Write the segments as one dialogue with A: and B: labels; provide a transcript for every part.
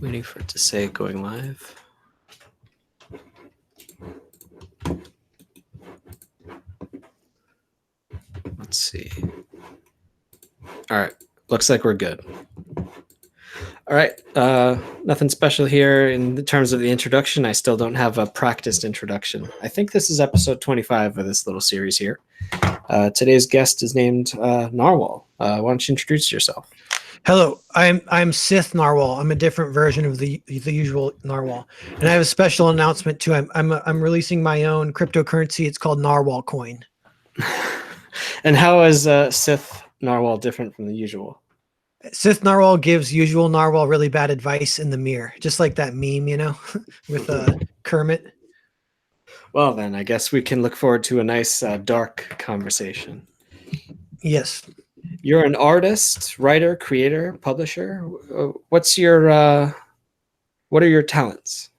A: Waiting for it to say going live. Let's see. All right. Looks like we're good. All right. Nothing special here in terms of the introduction. I still don't have a practiced introduction. I think this is episode 25 of this little series here. Today's guest is named Narwhal. Why don't you introduce yourself?
B: Hello, I'm Sith Narwhal. I'm a different version of the usual Narwhal, and I have a special announcement too. I'm releasing my own cryptocurrency. It's called Narwhal Coin.
A: And how is Sith Narwhal different from the usual?
B: Sith Narwhal gives usual Narwhal really bad advice in the mirror, just like that meme, you know, with Kermit.
A: Well, then I guess we can look forward to a nice dark conversation.
B: Yes.
A: You're an artist, writer, creator, publisher. What are your talents?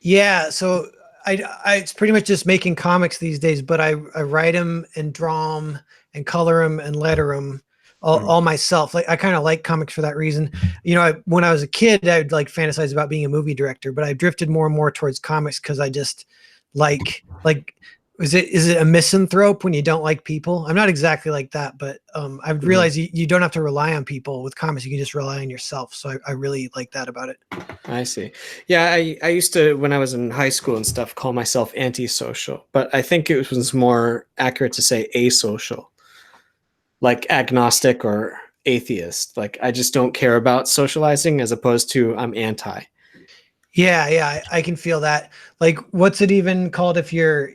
B: Yeah, so I it's pretty much just making comics these days, but I write them and draw them and color them and letter them all myself. Like I kind of like comics for that reason. You know, when I was a kid, I'd like fantasize about being a movie director, but I've drifted more and more towards comics because I just like is it a misanthrope when you don't like people? I'm not exactly like that, but I've realized you don't have to rely on people with comics. You can just rely on yourself. So I really like that about it.
A: I see. Yeah, I used to, when I was in high school and stuff, call myself antisocial, but I think it was more accurate to say asocial, like agnostic or atheist. Like I just don't care about socializing as opposed to I'm anti.
B: Yeah, I can feel that. Like, what's it even called if you're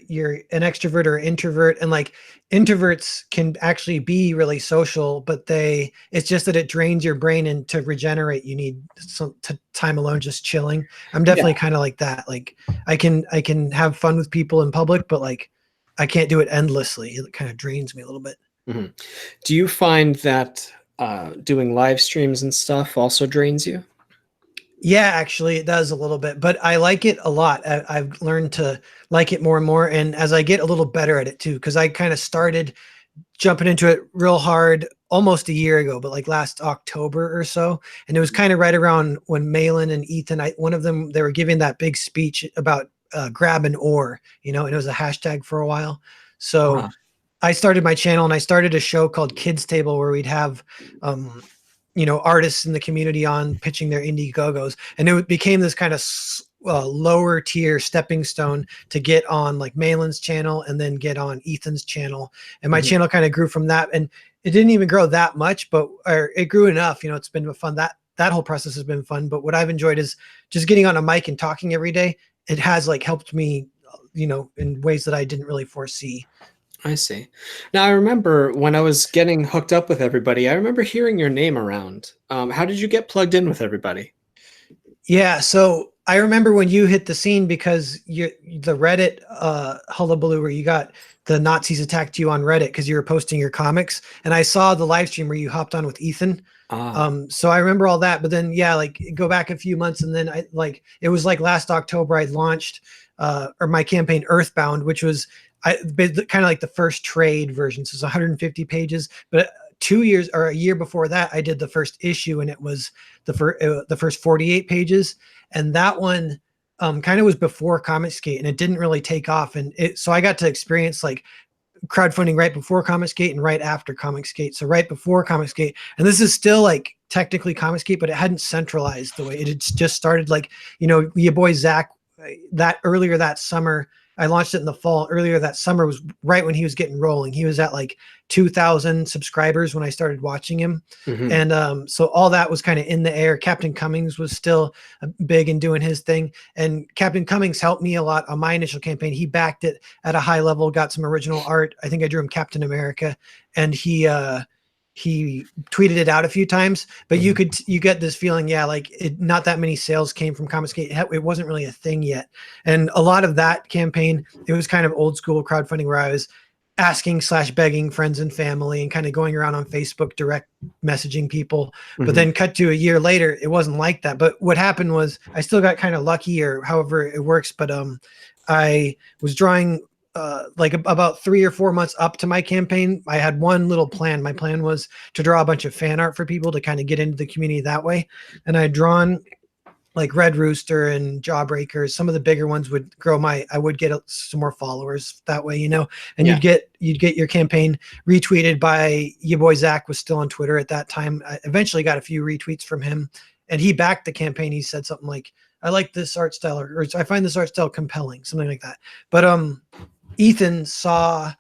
B: an extrovert or introvert? And like introverts can actually be really social, but it's just that it drains your brain, and to regenerate, you need some time alone, just chilling. I'm definitely kind of like that. Like I can have fun with people in public, but like I can't do it endlessly. It kind of drains me a little bit.
A: Mm-hmm. Do you find that doing live streams and stuff also drains you?
B: Yeah, actually it does a little bit, but I like it a lot. I've learned to like it more and more. And as I get a little better at it too, because I kind of started jumping into it real hard almost a year ago, but like last October or so. And it was kind of right around when Malin and Ethan, one of them, they were giving that big speech about grab an oar, you know, and it was a hashtag for a while. So I started my channel and I started a show called Kids Table where we'd have, you know, artists in the community on pitching their Indiegogos, and it became this kind of lower tier stepping stone to get on like Malin's channel and then get on Ethan's channel. And my channel kind of grew from that, and it didn't even grow that much, but it grew enough. You know, it's been fun. That whole process has been fun. But what I've enjoyed is just getting on a mic and talking every day. It has like helped me, you know, in ways that I didn't really foresee.
A: I see. Now, I remember when I was getting hooked up with everybody, I remember hearing your name around. How did you get plugged in with everybody?
B: Yeah, so I remember when you hit the scene because the Reddit hullabaloo where you got the Nazis attacked you on Reddit because you were posting your comics. And I saw the live stream where you hopped on with Ethan. So I remember all that. But then, yeah, like go back a few months. And then it was like last October I launched or my campaign Earthbound, which was kind of like the first trade version. So it's 150 pages, but 2 years or a year before that, I did the first issue, and it was the first 48 pages. And that one kind of was before Comicsgate, and it didn't really take off. And so I got to experience like crowdfunding right before Comicsgate and right after Comicsgate. So right before Comicsgate, and this is still like technically Comicsgate, but it hadn't centralized the way it had just started. Like, you know, your boy Zach, that earlier that summer, I launched it in the fall. Earlier that summer was right when he was getting rolling. He was at like 2,000 subscribers when I started watching him. And so all that was kind of in the air. Captain Cummings was still big and doing his thing. And Captain Cummings helped me a lot on my initial campaign. He backed it at a high level, got some original art. I think I drew him Captain America, and he tweeted it out a few times, but you get this feeling, yeah, like not that many sales came from Comicsgate. It wasn't really a thing yet. And a lot of that campaign, it was kind of old school crowdfunding where I was asking / begging friends and family and kind of going around on Facebook, direct messaging people. But then cut to a year later, it wasn't like that. But what happened was I still got kind of lucky, or however it works. But I was drawing like about 3 or 4 months up to my campaign. I had one little plan. My plan was to draw a bunch of fan art for people to kind of get into the community that way. And I had drawn like Red Rooster and Jawbreakers, some of the bigger ones would grow I would get some more followers that way, and
A: Yeah.
B: you'd get your campaign retweeted by your boy Zach was still on Twitter at that time. I eventually got a few retweets from him, and he backed the campaign. He said something like, I like this art style, or I find this art style compelling, something like that. But Ethan saw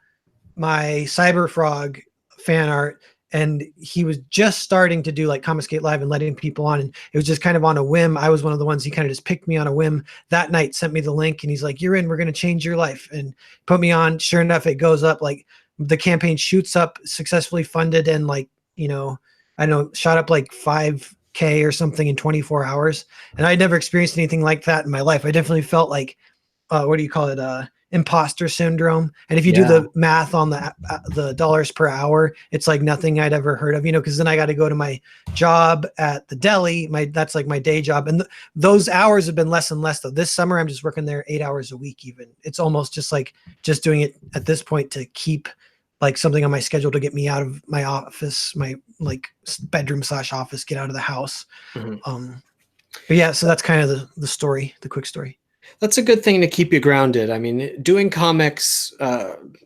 B: my Cyberfrog fan art, and he was just starting to do like Comicsgate Live and letting people on, and it was just kind of on a whim. I was one of the ones he kind of just picked me on a whim that night, sent me the link, and he's like, "You're in. We're going to change your life," and put me on. Sure enough, it goes up. Like the campaign shoots up, successfully funded, and like I know shot up like 5K or something in 24 hours, and I'd never experienced anything like that in my life. I definitely felt like what do you call it? Imposter syndrome. And if you do the math on the dollars per hour, it's like nothing I'd ever heard of, because then I got to go to my job at the deli. That's like my day job. And those hours have been less and less though. This summer, I'm just working there 8 hours a week. Even it's almost just like just doing it at this point to keep like something on my schedule to get me out of my office, my like bedroom / office, get out of the house.
A: Mm-hmm.
B: But yeah, so that's kind of the story, the quick story.
A: That's a good thing to keep you grounded. I mean, doing comics,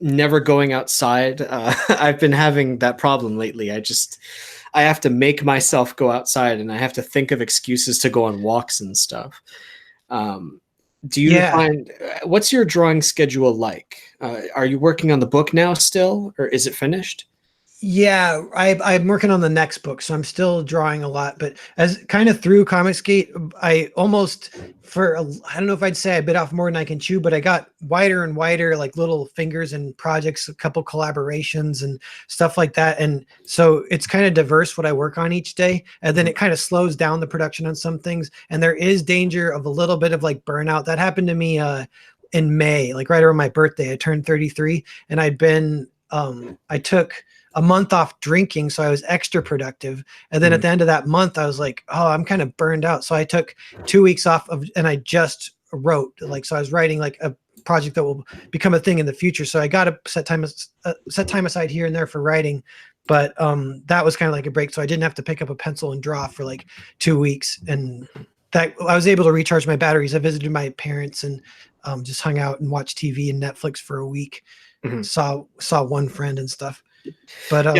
A: never going outside. I've been having that problem lately. I have to make myself go outside, and I have to think of excuses to go on walks and stuff. Do you find, what's your drawing schedule like? Are you working on the book now still, or is it finished?
B: Yeah, I'm working on the next book, so I'm still drawing a lot. But as kind of through Comicsgate, I almost I don't know if I'd say I bit off more than I can chew, but I got wider and wider, like little fingers and projects, a couple collaborations and stuff like that. And so it's kind of diverse what I work on each day. And then it kind of slows down the production on some things. And there is danger of a little bit of like burnout. That happened to me in May, like right around my birthday. I turned 33, and I took a month off drinking, so I was extra productive. And then at the end of that month, I was like, oh, I'm kind of burned out. So I took 2 weeks off and I just wrote. So I was writing like a project that will become a thing in the future. So I got to set time aside here and there for writing. But that was kind of like a break. So I didn't have to pick up a pencil and draw for like 2 weeks. And that I was able to recharge my batteries. I visited my parents and just hung out and watched TV and Netflix for a week. Saw one friend and stuff. But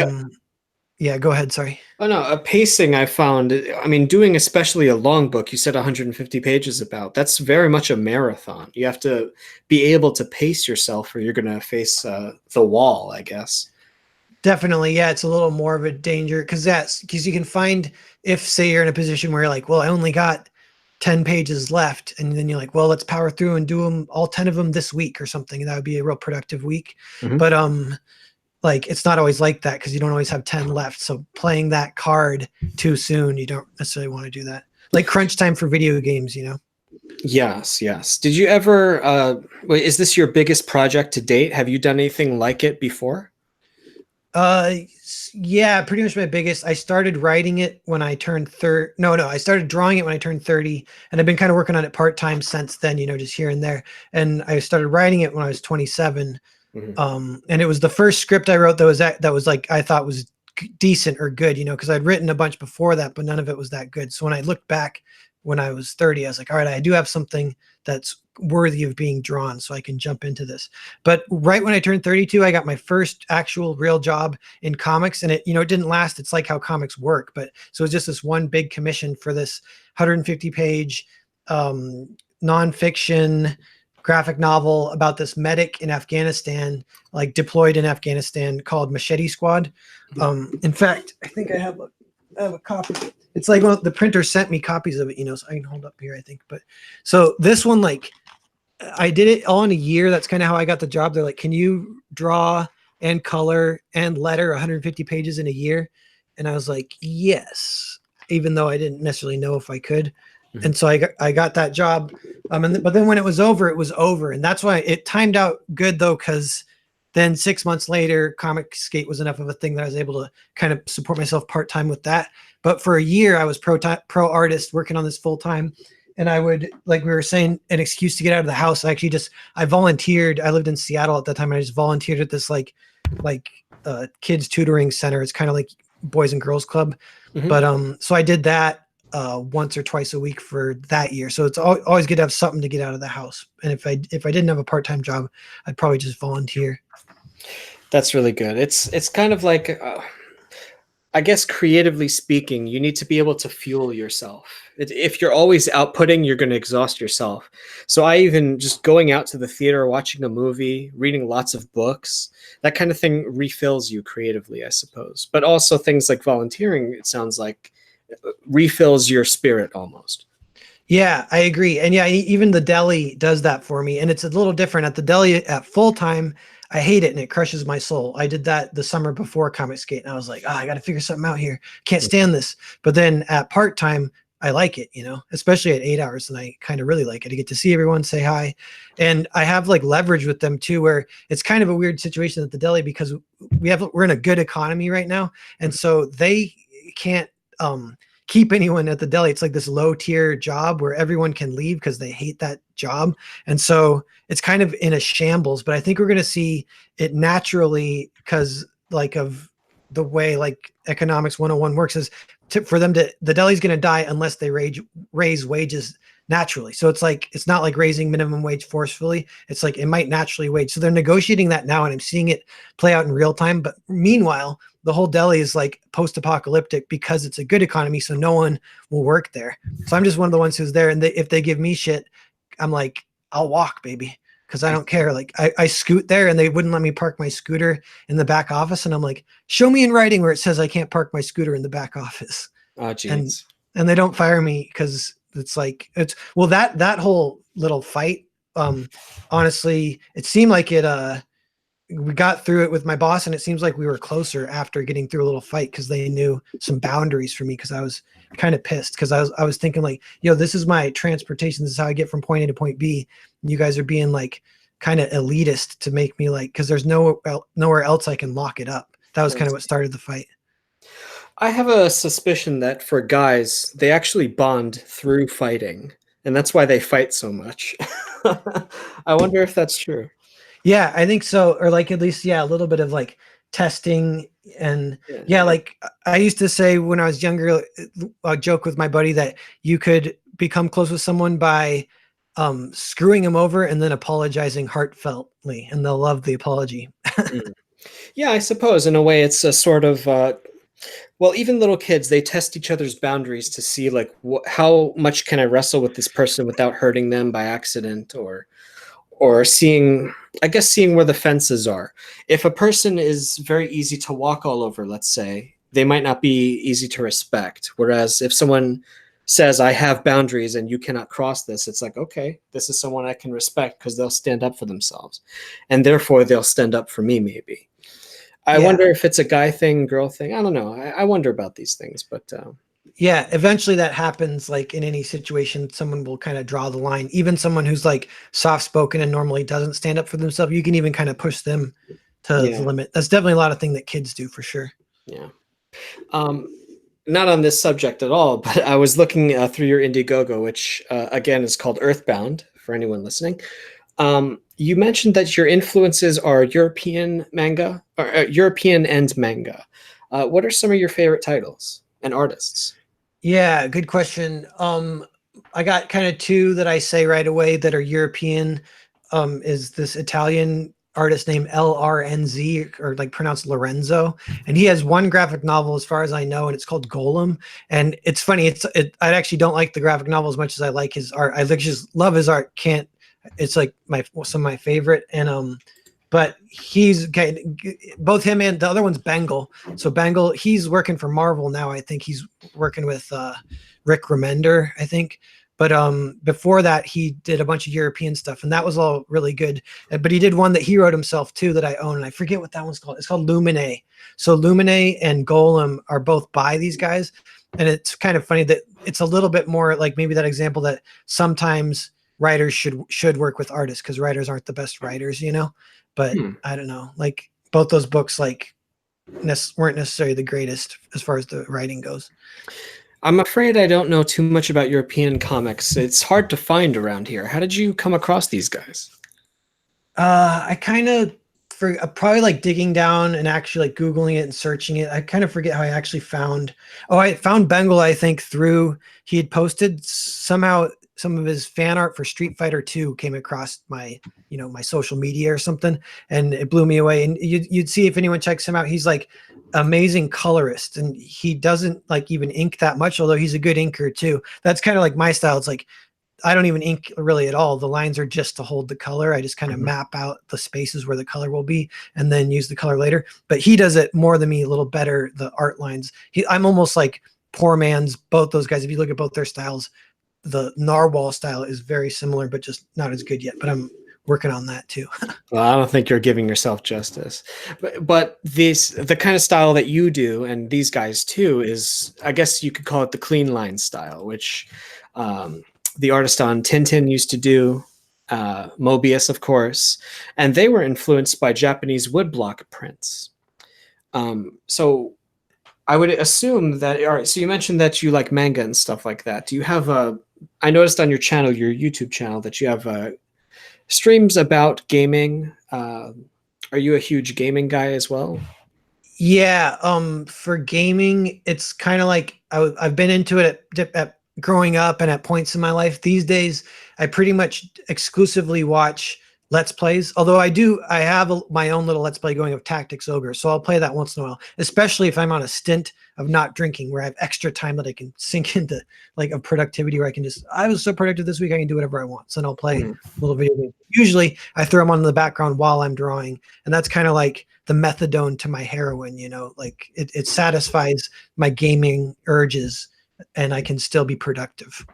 B: yeah, go ahead. Sorry.
A: Oh no, a pacing I found. I mean, doing especially a long book, you said 150 pages about. That's very much a marathon. You have to be able to pace yourself, or you're going to face the wall, I guess.
B: Definitely, yeah. It's a little more of a danger because you can find if say you're in a position where you're like, well, I only got 10 pages left, and then you're like, well, let's power through and do them all 10 of them this week or something, and that would be a real productive week. But like it's not always like that because you don't always have 10 left. So playing that card too soon, you don't necessarily want to do that. Like crunch time for video games,
A: Yes. Did you ever, is this your biggest project to date? Have you done anything like it before?
B: Yeah, pretty much my biggest. I started writing it when I turned 30. No, I started drawing it when I turned 30, and I've been kind of working on it part-time since then, just here and there. And I started writing it when I was 27. And it was the first script I wrote that was like I thought was decent or good, because I'd written a bunch before that, but none of it was that good. So when I looked back when I was 30, I was like, all right, I do have something that's worthy of being drawn, so I can jump into this. But right when I turned 32, I got my first actual real job in comics, and it didn't last. It's like how comics work, but so it was just this one big commission for this 150-page nonfiction graphic novel about this medic in Afghanistan, like deployed in Afghanistan, called Machete Squad. In fact, I think I have a copy. It's like the printer sent me copies of it, so I can hold up here, I think. But so this one, like I did it all in a year. That's kind of how I got the job. They're like, can you draw and color and letter 150 pages in a year? And I was like, yes, even though I didn't necessarily know if I could. And so I got that job. But then when it was over, it was over. And that's why it timed out good though, because then 6 months later, Comicsgate was enough of a thing that I was able to kind of support myself part-time with that. But for a year, I was pro artist working on this full-time. And I would, like we were saying, an excuse to get out of the house. I volunteered. I lived in Seattle at that time. And I just volunteered at this like kids tutoring center. It's kind of like Boys and Girls Club. But so I did that once or twice a week for that year. So it's always good to have something to get out of the house. And if I didn't have a part-time job, I'd probably just volunteer.
A: That's really good. It's kind of like I guess creatively speaking, you need to be able to fuel yourself. If you're always outputting, you're going to exhaust yourself. So I even just going out to the theater, watching a movie, reading lots of books, that kind of thing refills you creatively, I suppose. But also things like volunteering, it sounds like, refills your spirit almost.
B: Yeah, I agree. And yeah, even the deli does that for me. And it's a little different at the deli at full time. I hate it and it crushes my soul. I did that the summer before Comic Skate and I was like, oh, I got to figure something out here. Can't stand this. But then at part time, I like it, especially at 8 hours. And I kind of really like it. I get to see everyone, say hi. And I have like leverage with them too, where it's kind of a weird situation at the deli because we're in a good economy right now. And so they can't, keep anyone at the deli. It's like this low tier job where everyone can leave because they hate that job. And so it's kind of in a shambles, but I think we're going to see it naturally because like of the way like economics 101 works is for them to, the deli's going to die unless they raise wages naturally. So it's like, it's not like raising minimum wage forcefully. It's like, it might naturally wage. So they're negotiating that now and I'm seeing it play out in real time. But meanwhile, the whole deli is like post-apocalyptic because it's a good economy. So no one will work there. So I'm just one of the ones who's there. And if they give me shit, I'm like, I'll walk, baby. Cause I don't care. Like I scoot there and they wouldn't let me park my scooter in the back office. And I'm like, show me in writing where it says I can't park my scooter in the back office.
A: Oh, geez.
B: And they don't fire me because it's like, well, that whole little fight, honestly, it seemed like we got through it with my boss and it seems like we were closer after getting through a little fight because they knew some boundaries for me because I was kind of pissed because I was thinking like, this is my transportation. This is how I get from point A to point B. And you guys are being like kind of elitist to make me like, because there's nowhere else I can lock it up. That was kind of what started the fight.
A: I have a suspicion that for guys, they actually bond through fighting, and that's why they fight so much. I wonder if that's true.
B: Yeah, I think so. Or like at least, a little bit of like testing and like I used to say when I was younger, a joke with my buddy that you could become close with someone by screwing them over and then apologizing heartfeltly and they'll love the apology.
A: Yeah, I suppose in a way it's a sort of well, even little kids, they test each other's boundaries to see like how much can I wrestle with this person without hurting them by accident or seeing where the fences are. If a person is very easy to walk all over, let's say, they might not be easy to respect. Whereas if someone says, I have boundaries and you cannot cross this, it's like, okay, this is someone I can respect because they'll stand up for themselves. And therefore they'll stand up for me maybe. I wonder if it's a guy thing, girl thing. I don't know. I wonder about these things, but
B: yeah, eventually that happens. Like in any situation, someone will kind of draw the line. Even someone who's like soft-spoken and normally doesn't stand up for themselves, you can even kind of push them to the limit. That's definitely a lot of thing that kids do for sure.
A: Yeah. Not on this subject at all, but I was looking through your Indiegogo, which again is called Earthbound for anyone listening. You mentioned that your influences are European manga, or European and manga. What are some of your favorite titles and artists?
B: Yeah, good question. I got kind of two that I say right away that are European. Is this Italian artist named LRNZ or like pronounced Lorenzo, and he has one graphic novel as far as I know, and it's called Golem. And it's funny. I actually don't like the graphic novel as much as I like his art. I just love his art. It's like some of my favorite. And but he's both him and the other one's Bengal. So Bengal, he's working for Marvel now. I think he's working with Rick Remender, I think. But before that, he did a bunch of European stuff, and that was all really good. But he did one that he wrote himself too that I own, and I forget what that one's called. It's called Lumine. So Lumine and Golem are both by these guys, and it's kind of funny that it's a little bit more like maybe that example that sometimes writers should work with artists because writers aren't the best writers, But I don't know, like both those books like weren't necessarily the greatest as far as the writing goes.
A: I'm afraid I don't know too much about European comics. It's hard to find around here. How did you come across these guys?
B: I kind of for probably like digging down and actually like Googling it and searching it. I kind of forget how I actually found. Oh, I found Bengal, I think, through he had posted somehow some of his fan art for Street Fighter 2 came across my, my social media or something, and it blew me away. And you'd see if anyone checks him out, he's like amazing colorist, and he doesn't like even ink that much, although he's a good inker too. That's kind of like my style. It's like I don't even ink really at all. The lines are just to hold the color. I just kind of map out the spaces where the color will be and then use the color later. But he does it more than me, a little better, the art lines. I'm almost like poor man's both those guys. If you look at both their styles, the Narwhal style is very similar, but just not as good yet. But I'm working on that too.
A: Well, I don't think you're giving yourself justice. But the kind of style that you do, and these guys too, is, I guess you could call it the clean line style, which the artist on Tintin used to do, Mobius, of course, and they were influenced by Japanese woodblock prints. So I would assume that, all right, so you mentioned that you like manga and stuff like that. Do you have I noticed on your channel, your YouTube channel, that you have streams about gaming. Are you a huge gaming guy as well?
B: Yeah, for gaming, it's kind of like I've been into it at growing up and at points in my life. These days, I pretty much exclusively watch Let's Plays. Although I have my own little Let's Play going of Tactics Ogre, so I'll play that once in a while, especially if I'm on a stint of not drinking, where I have extra time that I can sink into like a productivity where I was so productive this week, I can do whatever I want. So then I'll play a little video game. Usually I throw them on in the background while I'm drawing. And that's kind of like the methadone to my heroin, like it satisfies my gaming urges and I can still be productive.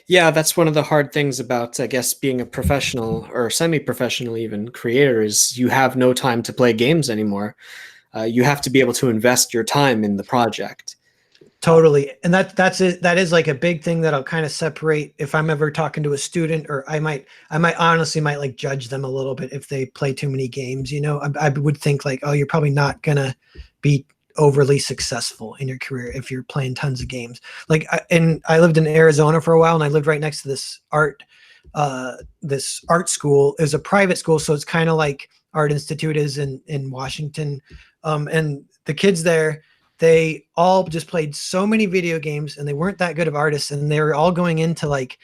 A: Yeah, that's one of the hard things about, I guess, being a professional or semi-professional even creator is you have no time to play games anymore. You have to be able to invest your time in the project.
B: Totally. And that's it. That is like a big thing that I'll kind of separate if I'm ever talking to a student, or I might honestly might like judge them a little bit if they play too many games. I would think like, oh, you're probably not going to be overly successful in your career if you're playing tons of games. Like, I lived in Arizona for a while, and I lived right next to this art school. It was a private school, so it's kind of like Art Institute is in Washington. And the kids there, they all just played so many video games, and they weren't that good of artists, and they were all going into like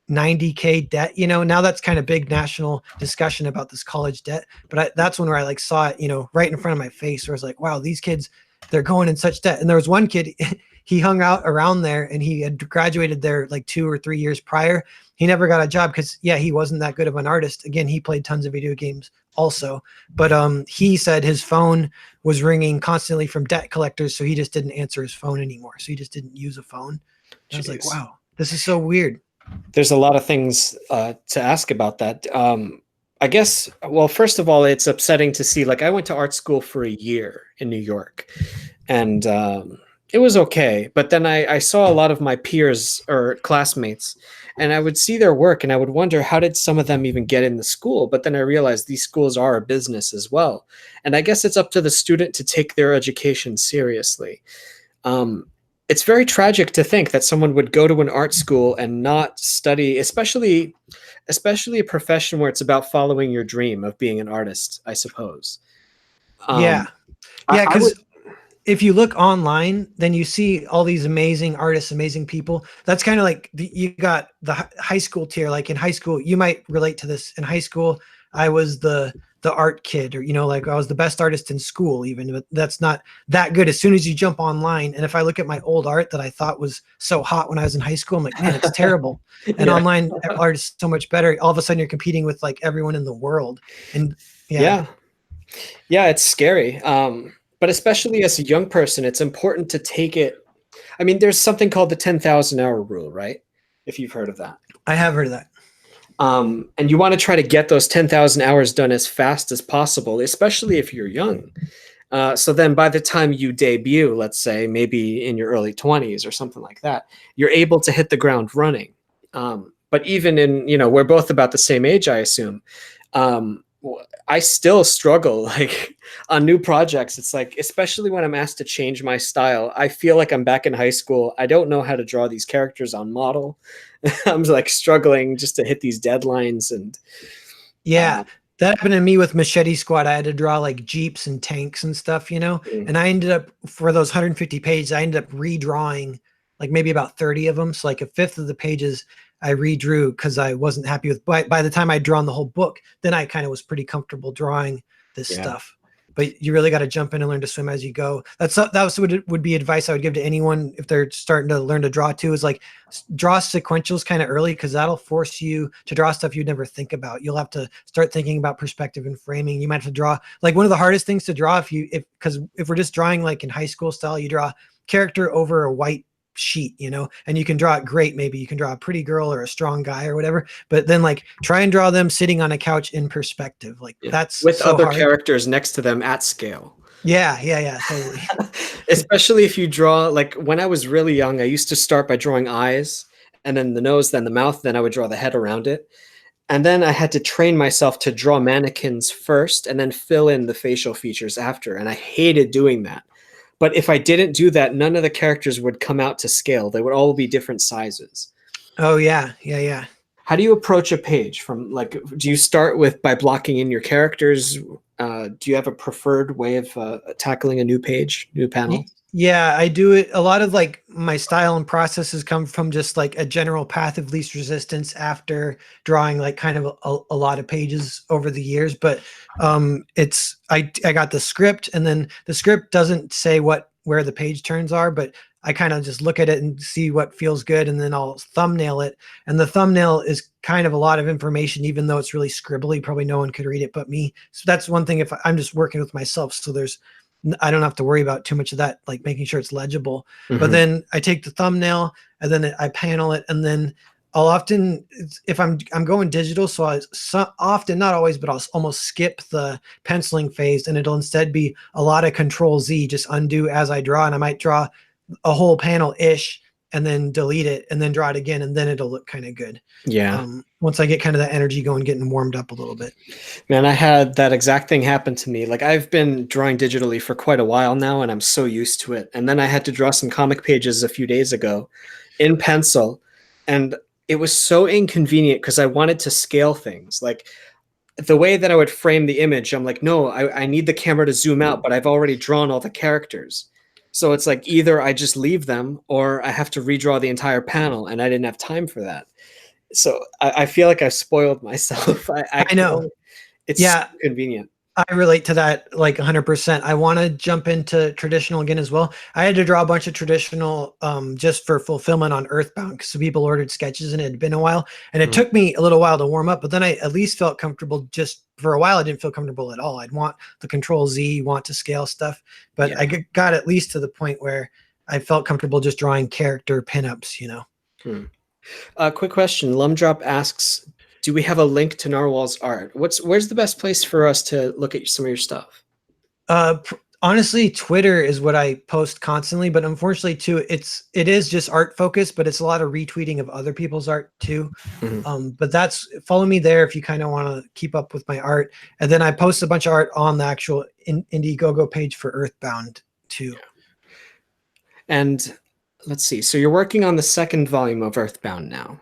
B: $90K debt. Now that's kind of big national discussion about this college debt, but that's when where I like saw it, right in front of my face, where I was like, wow, these kids, they're going in such debt. And there was one kid, he hung out around there, and he had graduated there like 2 or 3 years prior. He never got a job because, yeah, he wasn't that good of an artist. Again, he played tons of video games also, but he said his phone was ringing constantly from debt collectors, so he just didn't answer his phone anymore. So he just didn't use a phone. I was like, wow, this is so weird.
A: There's a lot of things to ask about that. I guess, well, first of all, it's upsetting to see, like, I went to art school for a year in New York, and it was okay. But then I saw a lot of my peers or classmates, and I would see their work, and I would wonder, how did some of them even get in the school? But then I realized these schools are a business as well. And I guess it's up to the student to take their education seriously. It's very tragic to think that someone would go to an art school and not study, especially a profession where it's about following your dream of being an artist, I suppose.
B: Yeah. Because if you look online, then you see all these amazing artists, amazing people. That's kind of like you got the high school tier. Like in high school, you might relate to this. In high school, I was the art kid, or like I was the best artist in school even, but that's not that good as soon as you jump online. And if I look at my old art that I thought was so hot when I was in high school, I'm like, man, it's terrible. And online art is so much better. All of a sudden you're competing with like everyone in the world. And yeah,
A: it's scary. But especially as a young person, it's important to take it. I mean, there's something called the 10,000 hour rule, right? If you've heard of that.
B: I have heard of that.
A: And you want to try to get those 10,000 hours done as fast as possible, especially if you're young. So then by the time you debut, let's say maybe in your early 20s or something like that, you're able to hit the ground running. But even in, we're both about the same age, I assume. I still struggle like on new projects. It's like, especially when I'm asked to change my style, I feel like I'm back in high school. I don't know how to draw these characters on model. I'm like struggling just to hit these deadlines. And
B: That happened to me with Machete Squad. I had to draw like Jeeps and tanks and stuff,
A: Mm.
B: and I ended up, for those 150 pages, I ended up redrawing like maybe about 30 of them. So like a fifth of the pages I redrew because I wasn't happy with, by the time I'd drawn the whole book, then I kind of was pretty comfortable drawing this
A: Yeah.
B: stuff. But you really got to jump in and learn to swim as you go. That was would be advice I would give to anyone if they're starting to learn to draw too, is like draw sequentials kind of early, because that'll force you to draw stuff you'd never think about. You'll have to start thinking about perspective and framing. You might have to draw, like, one of the hardest things to draw, because if we're just drawing like in high school style, you draw character over a white sheet, and you can draw it great. Maybe you can draw a pretty girl or a strong guy or whatever, but then like try and draw them sitting on a couch in perspective. Like that's
A: with
B: so
A: other
B: hard.
A: characters next to them at scale.
B: Yeah, totally.
A: Especially if you draw, like when I was really young, I used to start by drawing eyes and then the nose, then the mouth, then I would draw the head around it. And then I had to train myself to draw mannequins first and then fill in the facial features after. And I hated doing that. But if I didn't do that, none of the characters would come out to scale. They would all be different sizes.
B: Oh yeah.
A: How do you approach a page? From like, do you start with by blocking in your characters? Do you have a preferred way of tackling a new page, new panel?
B: Yeah, I do it. A lot of like my style and processes come from just like a general path of least resistance after drawing like kind of a lot of pages over the years. But it's I got the script, and then the script doesn't say where the page turns are, but I kind of just look at it and see what feels good, and then I'll thumbnail it. And the thumbnail is kind of a lot of information, even though it's really scribbly. Probably no one could read it but me. So that's one thing if I'm just working with myself. So I don't have to worry about too much of that, like making sure it's legible.
A: Mm-hmm.
B: But then I take the thumbnail and then I panel it, and then I'll often, if I'm going digital, so often, not always, but I'll almost skip the penciling phase, and it'll instead be a lot of Control Z, just undo as I draw, and I might draw a whole panel ish and then delete it and then draw it again, and then it'll look kind of good.
A: Yeah.
B: Once I get kind of that energy going, getting warmed up a little bit.
A: Man, I had that exact thing happen to me. Like I've been drawing digitally for quite a while now, and I'm so used to it. And then I had to draw some comic pages a few days ago in pencil, and it was so inconvenient because I wanted to scale things. Like the way that I would frame the image, I'm like, no, I need the camera to zoom out, but I've already drawn all the characters. So it's like either I just leave them or I have to redraw the entire panel, and I didn't have time for that. So I feel like I've spoiled myself.
B: I know.
A: It's so convenient.
B: I relate to that like 100%. I want to jump into traditional again as well. I had to draw a bunch of traditional just for fulfillment on Earthbound, because people ordered sketches and it had been a while. And it took me a little while to warm up, but then I at least felt comfortable. Just for a while, I didn't feel comfortable at all. I'd want the Control Z, want to scale stuff. But I got at least to the point where I felt comfortable just drawing character pinups,
A: Quick question. Lumdrop asks, do we have a link to Narwhal's art? Where's the best place for us to look at some of your stuff?
B: Honestly, Twitter is what I post constantly, but unfortunately too, it is just art focused, but it's a lot of retweeting of other people's art too. But follow me there if you kind of want to keep up with my art. And then I post a bunch of art on the actual Indiegogo page for Earthbound too.
A: Yeah. And let's see. So you're working on the second volume of Earthbound now.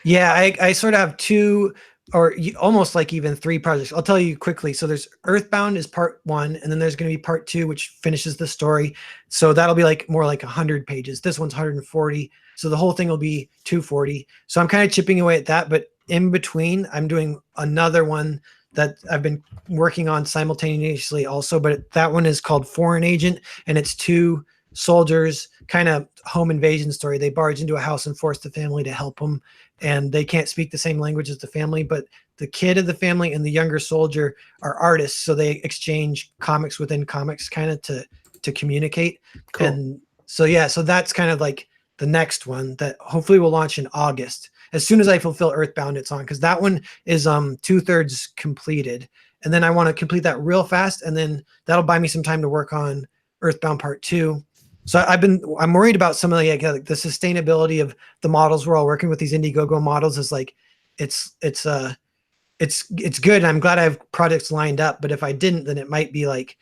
B: Yeah, I sort of have two, or almost like even three projects. I'll tell you quickly. So there's Earthbound is part 1, and then there's going to be part 2, which finishes the story. So that'll be like more like 100 pages. This one's 140. So the whole thing will be 240. So I'm kind of chipping away at that. But in between, I'm doing another one that I've been working on simultaneously also. But that one is called Foreign Agent, and it's 2 soldiers, kind of home invasion story. They barge into a house and force the family to help them, and they can't speak the same language as the family, but the kid of the family and the younger soldier are artists, so they exchange comics within comics kind of to communicate. Cool. And so so that's kind of like the next one that hopefully will launch in August. As soon as I fulfill Earthbound, it's on, because that one is 2/3 completed, and then I want to complete that real fast, and then that'll buy me some time to work on Earthbound Part 2. So I'm worried about some of the the sustainability of the models we're all working with. These Indiegogo models is like, it's good. And I'm glad I have projects lined up, but if I didn't, then it might be like,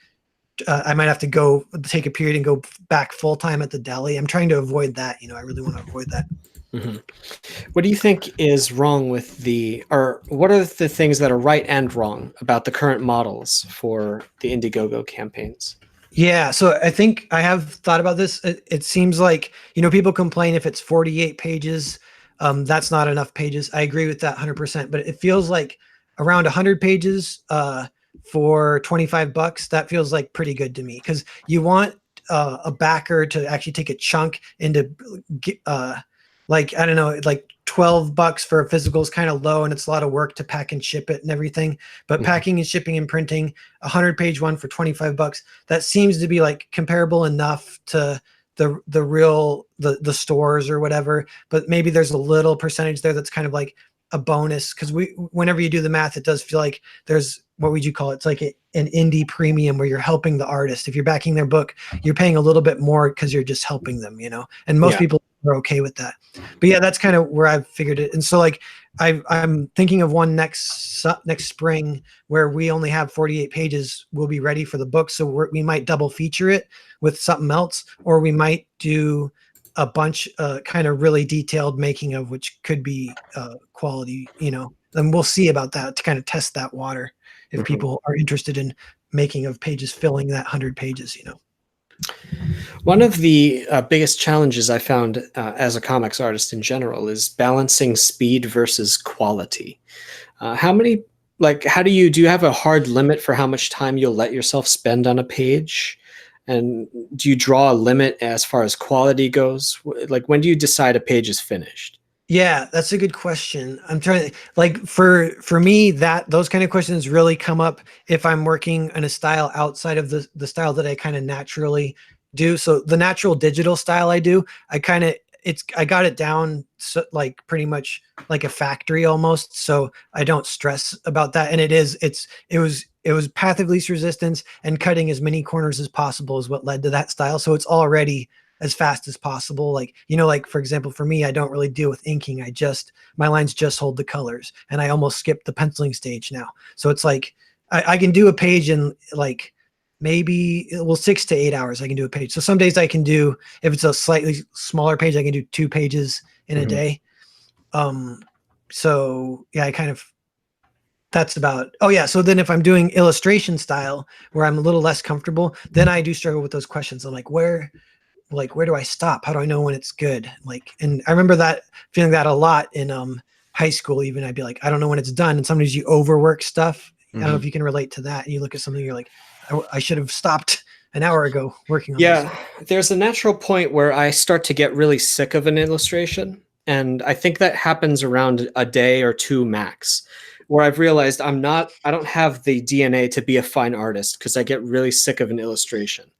B: I might have to go take a period and go back full time at the deli. I'm trying to avoid that. I really want to avoid that.
A: Mhm. What do you think is wrong with or what are the things that are right and wrong about the current models for the Indiegogo campaigns?
B: Yeah, so I think I have thought about this. It seems like, people complain if it's 48 pages, that's not enough pages. I agree with that 100%, but it feels like around 100 pages for $25, that feels like pretty good to me because you want a backer to actually take a chunk into like, I don't know, like $12 for a physical is kind of low and it's a lot of work to pack and ship it and everything. But
A: Mhm.
B: packing and shipping and printing a 100-page one for $25, that seems to be like comparable enough to the real the stores or whatever. But maybe there's a little percentage there that's kind of like a bonus because whenever you do the math, it does feel like there's, what would you call it? It's like an indie premium where you're helping the artist. If you're backing their book, you're paying a little bit more because you're just helping them, and most
A: Yeah.
B: people are okay with that. But yeah, that's kind of where I've figured it. And so like I'm thinking of one next spring where we only have 48 pages. We'll be ready for the book, so we might double feature it with something else, or we might do a bunch kind of really detailed making of, which could be quality, and we'll see about that to kind of test that water if
A: Mhm.
B: people are interested in making of pages filling that 100 pages.
A: One of the biggest challenges I found as a comics artist in general is balancing speed versus quality. How many, like, do you have a hard limit for how much time you'll let yourself spend on a page? And do you draw a limit as far as quality goes? Like, when do you decide a page is finished?
B: Yeah, that's a good question. I'm trying to, like, for me, that those kind of questions really come up if I'm working in a style outside of the style that I kind of naturally do. So the natural digital style I do, I got it down so, like pretty much like a factory almost. So I don't stress about that. And it was path of least resistance and cutting as many corners as possible is what led to that style. So it's already as fast as possible. Like, like for example, for me, I don't really deal with inking. My lines just hold the colors and I almost skip the penciling stage now. So it's like, I can do a page in like maybe, well, 6 to 8 hours. I can do a page. So some days I can do, if it's a slightly smaller page, I can do 2 pages in a
A: Mhm.
B: day. Um, so yeah, that's about, oh yeah. So then if I'm doing illustration style where I'm a little less comfortable, then I do struggle with those questions. I'm like, where do I stop? How do I know when it's good? Like, and I remember feeling that a lot in high school. Even I'd be like, I don't know when it's done. And sometimes you overwork stuff. I don't know
A: Mhm.
B: if you can relate to that. And you look at something, you're like, I should have stopped an hour ago working on this.
A: Yeah, there's a natural point where I start to get really sick of an illustration. And I think that happens around a day or two max, where I've realized I don't have the DNA to be a fine artist because I get really sick of an illustration.